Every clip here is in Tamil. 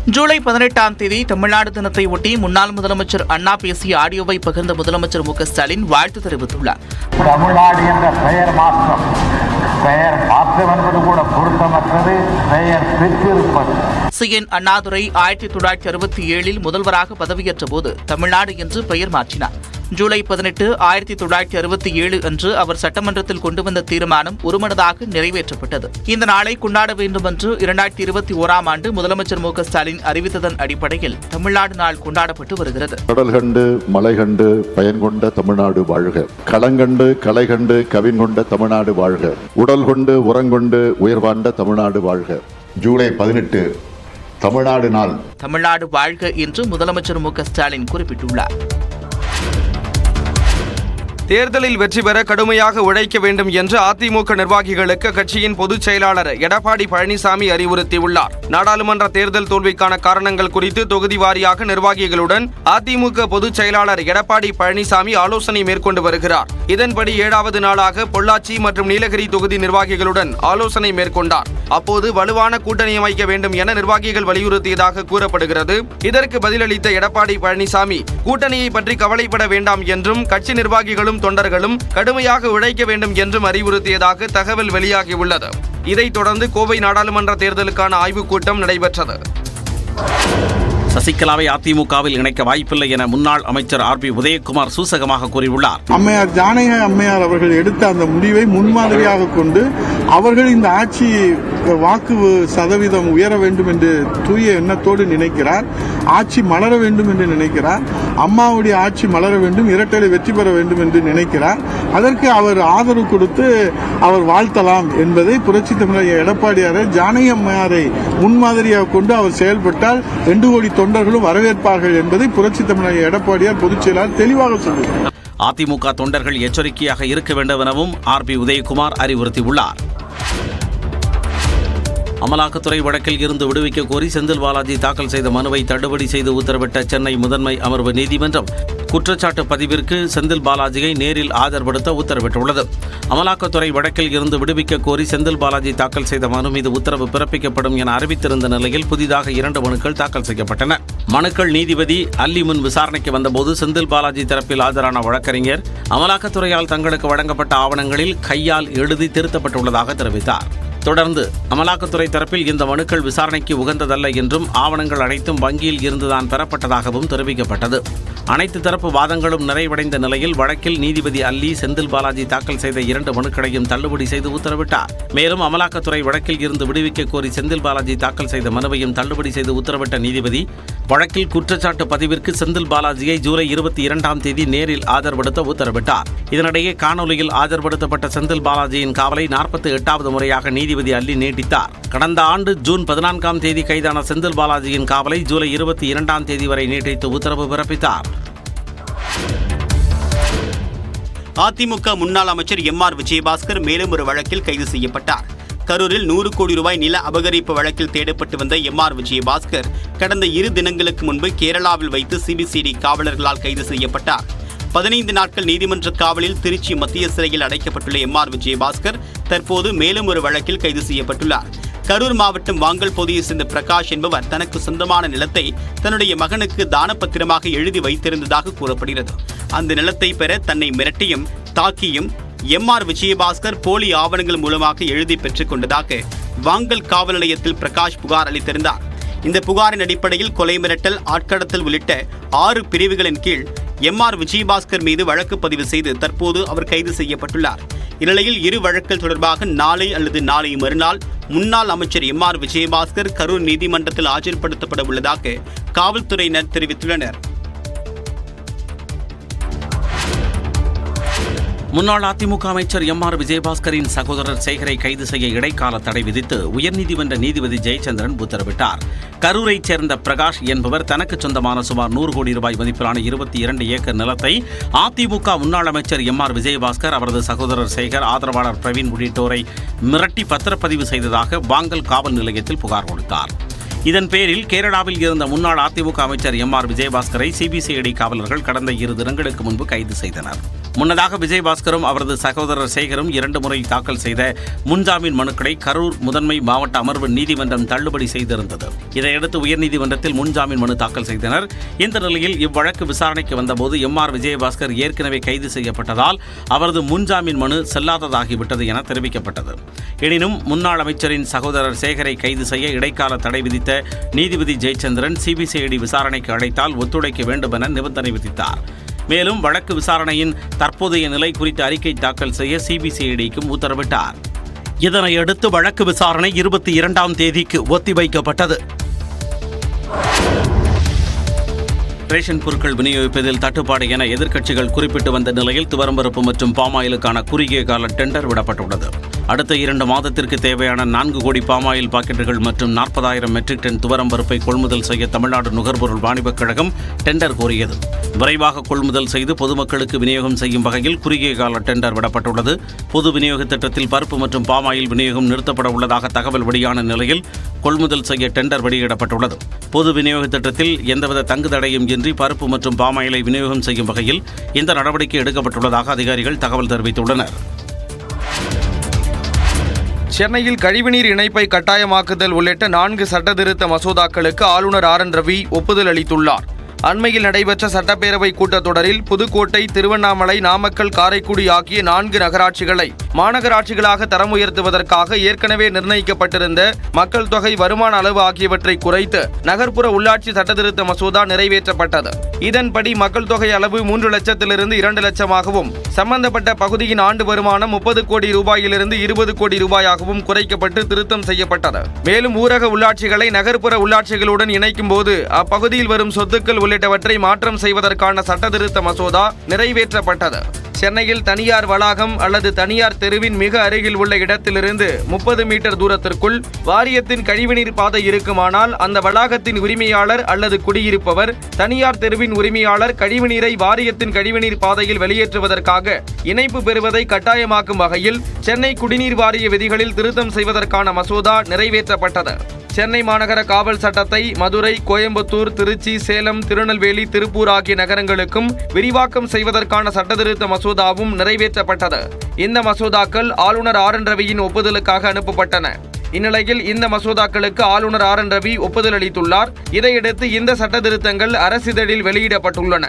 ஜூலை 18ஆம் தேதி தமிழ்நாடு தினத்தை ஒட்டி முன்னாள் முதலமைச்சர் அண்ணா பேசிய ஆடியோவை பகிர்ந்த முதலமைச்சர் மு.க.ஸ்டாலின் வாழ்த்து தெரிவித்துள்ளார். தமிழ்நாடு என்ற பெயர் மாற்றம் என்பது கூட பொருத்தமற்றது, பெயர் பெற்றிருப்பது. சி.என். அண்ணாதுரை 1967இல் முதல்வராக பதவியேற்ற போது தமிழ்நாடு என்று பெயர் மாற்றினார். ஜூலை 18, 1967 அன்று அவர் சட்டமன்றத்தில் கொண்டு வந்த தீர்மானம் ஒருமனதாக நிறைவேற்றப்பட்டது. இந்த நாளை கொண்டாட வேண்டும் என்று 2021ஆம் ஆண்டு முதலமைச்சர் மு.க.ஸ்டாலின் அறிவித்ததன் அடிப்படையில் தமிழ்நாடு நாள் கொண்டாடப்பட்டு வருகிறது. கடல் கண்டு மலை கண்டு பயன் கொண்ட தமிழ்நாடு வாழ்க, களங்கண்டு கலை கண்டு கவின் கொண்ட தமிழ்நாடு வாழ்க, உடல் கொண்டு உரங்கொண்டு உயர்வாண்ட தமிழ்நாடு வாழ்க. ஜூலை 18 தமிழ்நாடு நாள். தமிழ்நாடு வாழ்க என்று முதலமைச்சர் மு.க.ஸ்டாலின் குறிப்பிட்டுள்ளார். தேர்தலில் வெற்றி பெற கடுமையாக உழைக்க வேண்டும் என்று அதிமுக நிர்வாகிகளுக்கு கட்சியின் பொதுச் செயலாளர் எடப்பாடி பழனிசாமி அறிவுறுத்தியுள்ளார். நாடாளுமன்ற தேர்தல் தோல்விக்கான காரணங்கள் குறித்து தொகுதி வாரியாக நிர்வாகிகளுடன் அதிமுக பொதுச் செயலாளர் எடப்பாடி பழனிசாமி ஆலோசனை மேற்கொண்டு வருகிறார். இதன்படி 7வது நாளாக பொள்ளாச்சி மற்றும் நீலகிரி தொகுதி நிர்வாகிகளுடன் ஆலோசனை மேற்கொண்டார். அப்போது வலுவான கூட்டணி அமைக்க வேண்டும் என நிர்வாகிகள் வலியுறுத்தியதாக கூறப்படுகிறது. இதற்கு பதிலளித்த எடப்பாடி பழனிசாமி கூட்டணியை பற்றி கவலைப்பட வேண்டாம் என்றும் கட்சி நிர்வாகிகளும் தொண்டர்களும் கடுமையாக உழைக்க வேண்டும் என்றும் அறிவுறுத்தியதாக தகவல் வெளியாகியுள்ளது. இதைத் தொடர்ந்து கோவை நாடாளுமன்ற தேர்தலுக்கான ஆய்வுக் கூட்டம் நடைபெற்றது. சசிகலாவை அதிமுகவில் இணைக்க வாய்ப்பில்லை என முன்னாள் அமைச்சர் ஆர்.பி. உதயகுமார் சூசகமாக கூறியுள்ளார். அம்மையார் ஜானகி அம்மையார் அவர்கள் எடுத்த அந்த முடிவை முன்மாதிரியாக கொண்டு அவர்கள் இந்த ஆட்சி வாக்கு சதவீதம் உயர வேண்டும் என்று தூய எண்ணத்தோடு நினைக்கிறார். ஆட்சி மலர வேண்டும் என்று நினைக்கிறார். அம்மாவுடைய ஆட்சி மலர வேண்டும், இரட்டையை வெற்றி பெற வேண்டும் என்று நினைக்கிறார். அதற்கு அவர் ஆதரவு கொடுத்து அவர் வாழ்த்தலாம் என்பதை புரட்சி தமிழர் எடப்பாடியாரை ஜானகி அம்மையாரை முன்மாதிரியாக கொண்டு அவர் செயல்பட்டால் 2 கோடி தொண்டர்களும் வரவேற்பார்கள் என்பதை புரட்சி தமிழர் எடப்பாடியார் பொதுச் செயலாளர் தெளிவாக சொல்கிறார். அதிமுக தொண்டர்கள் எச்சரிக்கையாக இருக்க வேண்டும் எனவும் ஆர்.பி. உதயகுமார் அறிவுறுத்தியுள்ளார். அமலாக்கத்துறை வழக்கில் இருந்து விடுவிக்க கோரி செந்தில் பாலாஜி தாக்கல் செய்த மனுவை தள்ளுபடி செய்து உத்தரவிட்ட சென்னை முதன்மை அமர்வு நீதிமன்றம் குற்றச்சாட்டு பதிவிற்கு செந்தில் பாலாஜியை நேரில் ஆஜர்படுத்த உத்தரவிட்டுள்ளது. அமலாக்கத்துறை வழக்கில் இருந்து விடுவிக்க கோரி செந்தில் பாலாஜி தாக்கல் செய்த மனு மீது உத்தரவு பிறப்பிக்கப்படும் என அறிவித்திருந்த நிலையில் புதிதாக 2 மனுக்கள் தாக்கல் செய்யப்பட்டன. மனுக்கள் நீதிபதி அல்லி முன் விசாரணைக்கு வந்தபோது செந்தில் பாலாஜி தரப்பில் ஆஜரான வழக்கறிஞர் அமலாக்கத்துறையால் தங்களுக்கு வழங்கப்பட்ட ஆவணங்களில் கையால் எழுதி திருத்தப்பட்டுள்ளதாக தெரிவித்தார். தொடர்ந்து அமலாக்கத்துறை தரப்பில் இந்த மனுக்கள் விசாரணைக்கு உகந்ததல்ல என்றும் ஆவணங்கள் அனைத்தும் வங்கியில் இருந்துதான் பெறப்பட்டதாகவும் தெரிவிக்கப்பட்டது. அனைத்து தரப்பு வாதங்களும் நிறைவடைந்த நிலையில் வழக்கில் நீதிபதி அல்லி செந்தில் பாலாஜி தாக்கல் செய்த 2 மனுக்களையும் தள்ளுபடி செய்து உத்தரவிட்டார். மேலும் அமலாக்கத்துறை வழக்கில் இருந்து விடுவிக்க கோரி செந்தில் பாலாஜி தாக்கல் செய்த மனுவையும் தள்ளுபடி செய்து உத்தரவிட்ட நீதிபதி வழக்கில் குற்றச்சாட்டு பதிவிற்கு செந்தில் பாலாஜியை ஜூலை 22ஆம் தேதி நேரில் ஆஜர்படுத்த உத்தரவிட்டார். இதனிடையே காணொலியில் ஆஜர்படுத்தப்பட்ட செந்தில் பாலாஜியின் காவலை 48வது முறையாக நீதிபதி அல்லி நீட்டித்தார். கடந்த ஆண்டு ஜூன் 14ஆம் தேதி கைதான செந்தில் பாலாஜியின் காவலை ஜூலை 22ஆம் தேதி வரை நீட்டித்து உத்தரவு பிறப்பித்தார். அதிமுக முன்னாள் அமைச்சர் எம்.ஆர். விஜயபாஸ்கர் மேலும் ஒரு வழக்கில் கைது செய்யப்பட்டார். கரூரில் 100 கோடி ரூபாய் நில அபகரிப்பு வழக்கில் தேடப்பட்டு வந்த எம்.ஆர். விஜயபாஸ்கர் கடந்த 2 தினங்களுக்கு முன்பு கேரளாவில் வைத்து சிபிசிஐடி காவலர்களால் கைது செய்யப்பட்டார். 15 நாட்கள் நீதிமன்ற காவலில் திருச்சி மத்திய சிறையில் அடைக்கப்பட்டுள்ள எம்.ஆர். விஜயபாஸ்கர் தற்போது மேலும் ஒரு வழக்கில் கைது செய்யப்பட்டுள்ளார். கரூர் மாவட்டம் வாங்கல் பகுதியை சேர்ந்த பிரகாஷ் என்பவர் தனக்கு சொந்தமான நிலத்தை தன்னுடைய மகனுக்கு தானப்பத்திரமாக எழுதி வைத்திருந்ததாக கூறப்படுகிறது. அந்த நிலத்தை பெற தன்னை மிரட்டியும் தாக்கியும் எம்.ஆர். விஜயபாஸ்கர் போலி ஆவணங்கள் மூலமாக எழுதி பெற்றுக் கொண்டதாக வாங்கல் காவல் நிலையத்தில் பிரகாஷ் புகார் அளித்திருந்தார். இந்த புகாரின் அடிப்படையில் கொலை மிரட்டல், ஆட்கடத்தல் உள்ளிட்ட 6 பிரிவுகளின் கீழ் எம்.ஆர். விஜயபாஸ்கர் மீது வழக்கு பதிவு செய்து தற்போது அவர் கைது செய்யப்பட்டுள்ளார். இந்நிலையில் 2 வழக்குகள் தொடர்பாக நாளை அல்லது நாளை மறுநாள் முன்னாள் அமைச்சர் எம்.ஆர். விஜயபாஸ்கர் கரூர் நீதிமன்றத்தில் ஆஜர்படுத்தப்பட உள்ளதாக காவல்துறையினர் தெரிவித்துள்ளனர். முன்னாள் அதிமுக அமைச்சர் எம்.ஆர். விஜயபாஸ்கரின் சகோதரர் சேகரை கைது செய்ய இடைக்கால தடை விதித்து உயர்நீதிமன்ற நீதிபதி ஜெயச்சந்திரன் உத்தரவிட்டார். கரூரைச் சேர்ந்த பிரகாஷ் என்பவர் தனக்கு சொந்தமான சுமார் 100 கோடி ரூபாய் மதிப்பிலான 22 ஏக்கர் நிலத்தை அதிமுக முன்னாள் அமைச்சர் எம்.ஆர். விஜயபாஸ்கர், அவரது சகோதரர் சேகர், ஆதரவாளர் பிரவீன் உள்ளிட்டோரை மிரட்டி பத்திரப்பதிவு செய்ததாக வாங்கல் காவல் நிலையத்தில் புகார் கொடுத்தார். இதன் பேரில் கேரளாவில் இருந்த முன்னாள் அதிமுக அமைச்சர் எம்.ஆர். விஜயபாஸ்கரை சிபிசிஐடி காவலர்கள் கடந்த 2 தினங்களுக்கு முன்பு கைது செய்தனர். முன்னதாக விஜயபாஸ்கரும் அவரது சகோதரர் சேகரும் 2 முறை தாக்கல் செய்த முன்ஜாமீன் மனுக்களை கரூர் முதன்மை மாவட்ட அமர்வு நீதிமன்றம் தள்ளுபடி செய்திருந்தது. இதையடுத்து உயர்நீதிமன்றத்தில் முன்ஜாமீன் மனு தாக்கல் செய்தனர். இந்த நிலையில் இவ்வழக்கு விசாரணைக்கு வந்தபோது எம்.ஆர். விஜயபாஸ்கர் ஏற்கனவே கைது செய்யப்பட்டதால் அவரது முன்ஜாமீன் மனு செல்லாததாகிவிட்டது என தெரிவிக்கப்பட்டது. எனினும் முன்னாள் அமைச்சரின் சகோதரர் சேகரை கைது செய்ய இடைக்கால தடை விதித்த நீதிபதி ஜெயச்சந்திரன் சிபிசிஐடி விசாரணைக்கு அழைத்தால் ஒத்துழைக்க வேண்டும் என நிபந்தனை விதித்தார். மேலும் வழக்கு விசாரணையின் தற்போதைய நிலை குறித்து அறிக்கை தாக்கல் செய்ய சிபிசிஐடிக்கும் உத்தரவிட்டார். இதனையடுத்து வழக்கு விசாரணை 22ஆம் தேதிக்கு ஒத்திவைக்கப்பட்டது. ரேஷன் பொருட்கள் விநியோகிப்பதில் தட்டுப்பாடு என எதிர்க்கட்சிகள் குறிப்பிட்டு வந்த நிலையில் துவரம்பருப்பு மற்றும் பாமாயிலுக்கான குறுகிய கால டெண்டர் விடப்பட்டுள்ளது. அடுத்த 2 மாதத்திற்கு தேவையான 4 கோடி பாமாயில் பாக்கெட்டுகள் மற்றும் 40,000 மெட்ரிக் டன் துவரம்பருப்பை கொள்முதல் செய்ய தமிழ்நாடு நுகர்பொருள் வாணிபக் கழகம் டெண்டர் கோரியது. விரைவாக கொள்முதல் செய்து பொதுமக்களுக்கு விநியோகம் செய்யும் வகையில் குறுகிய கால டெண்டர் விடப்பட்டுள்ளது. பொது விநியோக திட்டத்தில் பருப்பு மற்றும் பாமாயில் விநியோகம் நிறுத்தப்பட உள்ளதாக தகவல் வெளியான நிலையில் கொள்முதல் செய்ய டெண்டர் வெளியிடப்பட்டுள்ளது. பொது விநியோக திட்டத்தில் எந்தவித தங்குதடையும் இன்றி பருப்பு மற்றும் பாமாயிலை விநியோகம் செய்யும் வகையில் இந்த நடவடிக்கை எடுக்கப்பட்டுள்ளதாக அதிகாரிகள் தகவல் தெரிவித்துள்ளனர். சென்னையில் கழிவுநீர் இணைப்பை கட்டாயமாக்குதல் உள்ளிட்ட 4 சட்டத்திருத்த மசோதாக்களுக்கு ஆளுநர் ஆர்.என். ரவி ஒப்புதல் அளித்துள்ளார். அண்மையில் நடைபெற்ற சட்டப்பேரவை கூட்டத்தொடரில் புதுக்கோட்டை, திருவண்ணாமலை, நாமக்கல், காரைக்குடி ஆகிய 4 நகராட்சிகளை மாநகராட்சிகளாக தரம் உயர்த்துவதற்காக ஏற்கனவே நிர்ணயிக்கப்பட்டிருந்த மக்கள் தொகை, வருமான அளவு ஆகியவற்றை குறைத்து நகர்ப்புற உள்ளாட்சி சட்டத்திருத்த மசோதா நிறைவேற்றப்பட்டது. இதன்படி மக்கள் தொகை அளவு 3 லட்சத்திலிருந்து 2 லட்சமாகவும், சம்பந்தப்பட்ட பகுதியின் ஆண்டு வருமானம் 30 கோடி ரூபாயிலிருந்து 20 கோடி ரூபாயாகவும் குறைக்கப்பட்டு திருத்தம் செய்யப்பட்டது. மேலும் ஊரக உள்ளாட்சிகளை நகர்ப்புற உள்ளாட்சிகளுடன் இணைக்கும் போது அப்பகுதியில் வரும் சொத்துக்கள் உள்ளிட்டவற்றை மாற்றம் செய்வதற்கான சட்டத்திருத்த மசோதா நிறைவேற்றப்பட்டது. சென்னையில் தனியார் வளாகம் அல்லது தனியார் தெருவின் மிக அருகில் உள்ள இடத்திலிருந்து 30 மீட்டர் தூரத்திற்குள் வாரியத்தின் கழிவுநீர் பாதை இருக்குமானால் அந்த வளாகத்தின் உரிமையாளர் அல்லது குடியிருப்பவர் தனியார் தெருவின் உரிமையாளர் கழிவுநீரை வாரியத்தின் கழிவுநீர் பாதையில் வெளியேற்றுவதற்காக இணைப்பு பெறுவதை கட்டாயமாக்கும் வகையில் சென்னை குடிநீர் வாரிய விதிகளில் திருத்தம் செய்வதற்கான மசோதா நிறைவேற்றப்பட்டது. சென்னை மாநகர காவல் சட்டத்தை மதுரை, கோயம்புத்தூர், திருச்சி, சேலம், திருநெல்வேலி, திருப்பூர் ஆகிய நகரங்களுக்கும் விரிவாக்கம் செய்வதற்கான சட்டத்திருத்த மசோதாவும் நிறைவேற்றப்பட்டது. இந்த மசோதாக்கள் ஆளுநர் ஆர்.என். ரவியின் ஒப்புதலுக்காக அனுப்பப்பட்டன. இந்நிலையில் இந்த மசோதாக்களுக்கு ஆளுநர் ஆர்.என். ரவி ஒப்புதல் அளித்துள்ளார். இதையடுத்து இந்த சட்டத்திருத்தங்கள் அரசிதழில் வெளியிடப்பட்டுள்ளன.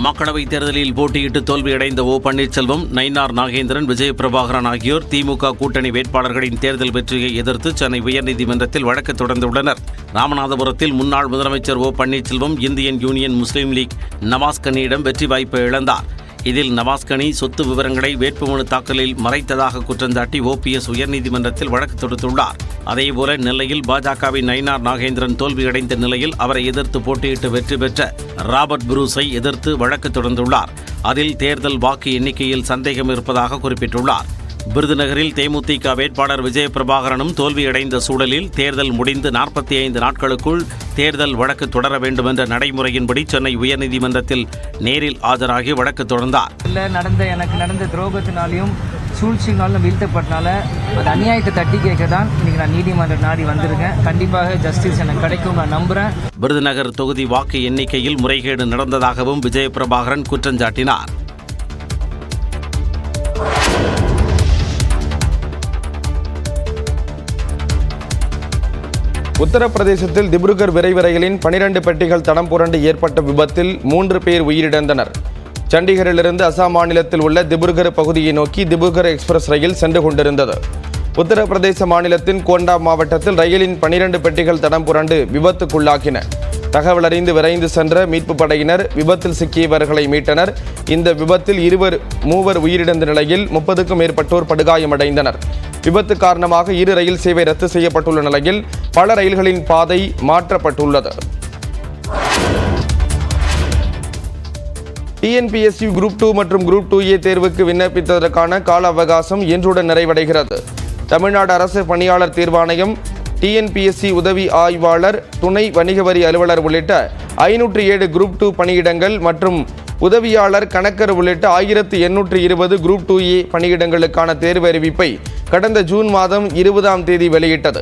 மக்களவைத் தேர்தலில் போட்டியிட்டு தோல்வியடைந்த ஓ பன்னீர்செல்வம், நயினார் நாகேந்திரன், விஜய பிரபாகரன் ஆகியோர் திமுக கூட்டணி வேட்பாளர்களின் தேர்தல் வெற்றியை எதிர்த்து சென்னை உயர்நீதிமன்றத்தில் வழக்கு தொடர்ந்துள்ளனர். ராமநாதபுரத்தில் முன்னாள் முதலமைச்சர் ஓ பன்னீர்செல்வம் இந்தியன் யூனியன் முஸ்லீம் லீக் நவாஸ்கனியிடம் வெற்றி வாய்ப்பை இழந்தார். இதில் நவாஸ்கனி சொத்து விவரங்களை வேட்புமனு தாக்கலில் மறைத்ததாக குற்றஞ்சாட்டி OPS உயர்நீதிமன்றத்தில் வழக்கு தொடுத்துள்ளார். அதேபோல நெல்லையில் பாஜகவின் நயினார் நாகேந்திரன் தோல்வியடைந்த நிலையில் அவரை எதிர்த்து போட்டியிட்டு வெற்றி பெற்ற ராபர்ட் புரூஸை எதிர்த்து வழக்கு தொடர்ந்துள்ளார். அதில் தேர்தல் வாக்கு எண்ணிக்கையில் சந்தேகம் இருப்பதாக குறிப்பிட்டுள்ளார். விருதுநகரில் தேமுதிக வேட்பாளர் விஜய பிரபாகரனும் தோல்வியடைந்த சூழலில் தேர்தல் முடிந்து 45 நாட்களுக்குள் தேர்தல் வழக்கு தொடர வேண்டும் என்ற நடைமுறையின்படி சென்னை உயர்நீதிமன்றத்தில் நேரில் ஆஜராகி வழக்கு தொடர்ந்தார். எனக்கு நடந்த துரோகத்தினாலையும் சூழ்ச்சினாலும் வீழ்த்தப்பட்டனால அந்த அநியாயத்தை தட்டி கேட்க தான் இன்னைக்கு நான் நீதிமன்றம் நாடி வந்திருக்கேன். கண்டிப்பாக ஜஸ்டிஸ் எனக்கு கிடைக்கும் நான் நம்புறேன். விருதுநகர் தொகுதி வாக்கு எண்ணிக்கையில் முறைகேடு நடந்ததாகவும் விஜய பிரபாகரன் குற்றஞ்சாட்டினார். உத்தரப்பிரதேசத்தில் திப்ருகர் விரைவு ரயிலின் 12 பெட்டிகள் தடம் புரண்டு ஏற்பட்ட விபத்தில் 3 பேர் உயிரிழந்தனர். சண்டிகரிலிருந்து அசாம் மாநிலத்தில் உள்ள திப்ருகர் பகுதியை நோக்கி திப்ருகர் எக்ஸ்பிரஸ் ரயில் சென்று கொண்டிருந்தது. உத்தரப்பிரதேச மாநிலத்தின் கோண்டா மாவட்டத்தில் ரயிலின் 12 பெட்டிகள் தடம் புரண்டு விபத்துக்குள்ளாக்கின. தகவல் அறிந்து விரைந்து சென்ற மீட்பு படையினர் விபத்தில் சிக்கியவர்களை மீட்டனர். இந்த விபத்தில் 3 உயிரிழந்த நிலையில் 30க்கும் மேற்பட்டோர் படுகாயமடைந்தனர். விபத்து காரணமாக 2 ரயில் சேவை ரத்து செய்யப்பட்டுள்ள நிலையில் பல ரயில்களின் பாதை மாற்றப்பட்டுள்ளது. TNPSC குரூப் 2 மற்றும் குரூப் 2A தேர்வுக்கு விண்ணப்பித்ததற்கான கால அவகாசம் இன்றுடன் நிறைவடைகிறது. தமிழ்நாடு அரசு பணியாளர் தேர்வாணையம், TNPSC உதவி ஆய்வாளர், துணை வணிக வரி அலுவலர் உள்ளிட்ட 507 குரூப் 2 பணியிடங்கள் மற்றும் உதவியாளர், கணக்கர் உள்ளிட்ட 1820 குரூப் 2A பணியிடங்களுக்கான தேர்வு அறிவிப்பை கடந்த ஜூன் மாதம் 20ஆம் தேதி வெளியிட்டது.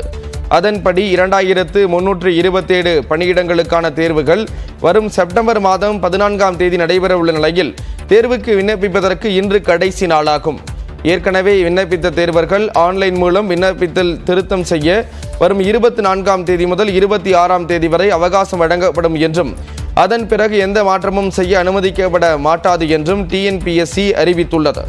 அதன்படி 2327 பணியிடங்களுக்கான தேர்வுகள் வரும் செப்டம்பர் மாதம் 14ஆம் தேதி நடைபெற உள்ள நிலையில் தேர்வுக்கு விண்ணப்பிப்பதற்கு இன்று கடைசி நாளாகும். ஏற்கனவே விண்ணப்பித்த தேர்வர்கள் ஆன்லைன் மூலம் விண்ணப்பித்தல் திருத்தம் செய்ய வரும் 24ஆம் தேதி முதல் 26ஆம் தேதி வரை அவகாசம் வழங்கப்படும் என்றும் அதன் பிறகு எந்த மாற்றமும் செய்ய அனுமதிக்கப்பட மாட்டாது என்றும் TNPSC அறிவித்துள்ளது.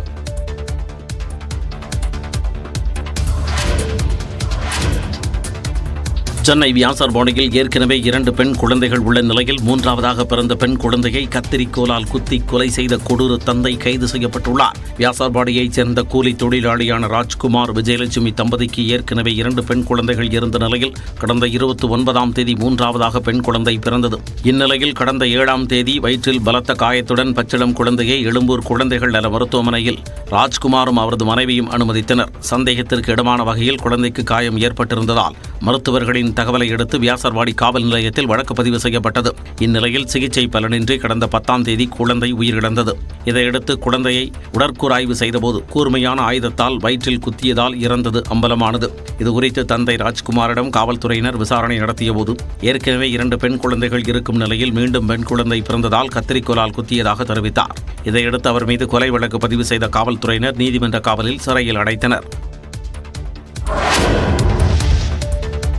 சென்னை வியாசர்பாடியில் ஏற்கனவே 2 பெண் குழந்தைகள் உள்ள நிலையில் 3ஆவதாக பிறந்த பெண் குழந்தையை கத்திரிக்கோலால் குத்தி கொலை செய்த கொடூர தந்தை கைது செய்யப்பட்டுள்ளார். வியாசர்பாடியைச் சேர்ந்த கூலி தொழிலாளியான ராஜ்குமார் விஜயலட்சுமி தம்பதிக்கு ஏற்கனவே 2 பெண் குழந்தைகள் இருந்த நிலையில் கடந்த 29ஆம் தேதி 3ஆவதாக பெண் குழந்தை பிறந்தது. இந்நிலையில் கடந்த 7ஆம் தேதி வயிற்றில் பலத்த காயத்துடன் பச்சிளம் குழந்தையை எழும்பூர் குழந்தைகள் நல மருத்துவமனையில் ராஜ்குமாரும் அவரது மனைவியும் அனுமதித்தனர். சந்தேகத்திற்கு இடமான வகையில் குழந்தைக்கு காயம் ஏற்பட்டிருந்ததால் மருத்துவர்களின் தகவலை அடுத்து வியாசர்பாடி காவல் நிலையத்தில் வழக்கு பதிவு செய்யப்பட்டது. இந்நிலையில் சிகிச்சை பலனின்றி கடந்த 10ஆம் தேதி குழந்தை உயிரிழந்தது. இதையடுத்து குழந்தையை உடற்கூறாய்வு செய்தபோது கூர்மையான ஆயுதத்தால் வயிற்றில் குத்தியதால் இறந்தது அம்பலமானது. இதுகுறித்து தந்தை ராஜ்குமாரிடம் காவல்துறையினர் விசாரணை நடத்தியபோது ஏற்கனவே 2 பெண் குழந்தைகள் இருக்கும் நிலையில் மீண்டும் பெண் குழந்தை பிறந்ததால் கத்திரிக்கோலால் குத்தியதாக தெரிவித்தார். இதையடுத்து அவர் மீது கொலை வழக்கு பதிவு செய்த காவல்துறையினர் நீதிமன்ற காவலில் சிறையில் அடைத்தனர்.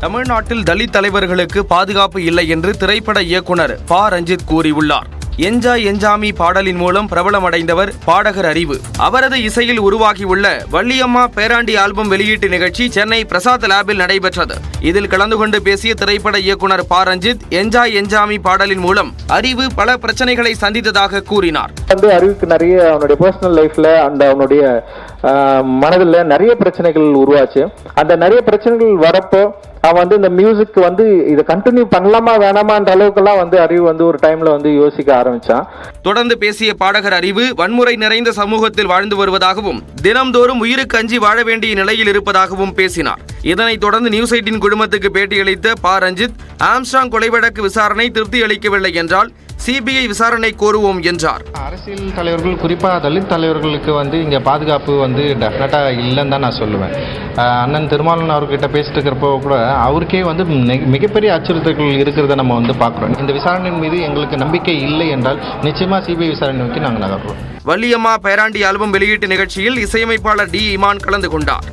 தமிழ்நாட்டில் தலித் தலைவர்களுக்கு பாதுகாப்பு இல்லை என்று திரைப்பட இயக்குனர் ப. ரஞ்சித் கூறியுள்ளார். என்ஜாய் என்ஜாமி பாடலின் மூலம் பிரபலமடைந்தவர் பாடகர் அறிவு. அவரது இசையில் உருவாகியுள்ள வள்ளியம்மா பேராண்டி ஆல்பம் வெளியீட்டு நிகழ்ச்சி சென்னை பிரசாத் லேபில் நடைபெற்றது. இதில் கலந்து கொண்டு பேசிய திரைப்பட இயக்குனர் ப. ரஞ்சித் என்ஜாய் என்ஜாமி பாடலின் மூலம் அறிவு பல பிரச்சனைகளை சந்தித்ததாக கூறினார். அறிவுக்கு நிறைய அவனுடைய பர்சனல் லைஃப்ல அந்த அவனுடைய மனதில் நிறைய பிரச்சனைகள் உருவாச்சு. அந்த நிறைய பிரச்சனைகள் வரப்போ அவன் இந்த மியூசிக் இதை கண்டினியூ பண்ணலாமா வேணாமான்ற அளவுக்குலாம் அறிவு ஒரு டைம்ல யோசிக்க ஆரம்பிச்சான். தொடர்ந்து பேசிய பாடகர் அறிவு வன்முறை நிறைந்த சமூகத்தில் வாழ்ந்து வருவதாகவும் தினம்தோறும் உயிருக்கு அஞ்சி வாழ வேண்டிய நிலையில் இருப்பதாகவும் பேசினார். இதனைத் தொடர்ந்து நியூஸ் 18 குழுமத்துக்கு பேட்டியளித்த ப. ரஞ்சித் ஆம்ஸ்ட்ராங் கொலை வழக்கு விசாரணை திருப்தி அளிக்கவில்லை என்றால் CBI விசாரணை கோருவோம் என்றார். அரசியல் தலைவர்கள் குறிப்பாக தலித் தலைவர்களுக்கு இங்கே பாதுகாப்பு டெஃபினட்டா இல்லைன்னு தான் நான் சொல்லுவேன். அண்ணன் திருமாவளவன் அவர்கிட்ட பேசிட்டு இருக்கிறப்போ கூட அவருக்கே மிகப்பெரிய அச்சுறுத்தல்கள் இருக்கிறத நம்ம பார்க்குறோம். இந்த விசாரணையின் மீது எங்களுக்கு நம்பிக்கை இல்லை என்றால் நிச்சயமா CBI விசாரணை நோக்கி நாங்கள் நகர்றோம். வள்ளியம்மா பேராண்டி ஆல்பம் வெளியீட்டு நிகழ்ச்சியில் இசையமைப்பாளர் D. இமான் கலந்து கொண்டார்.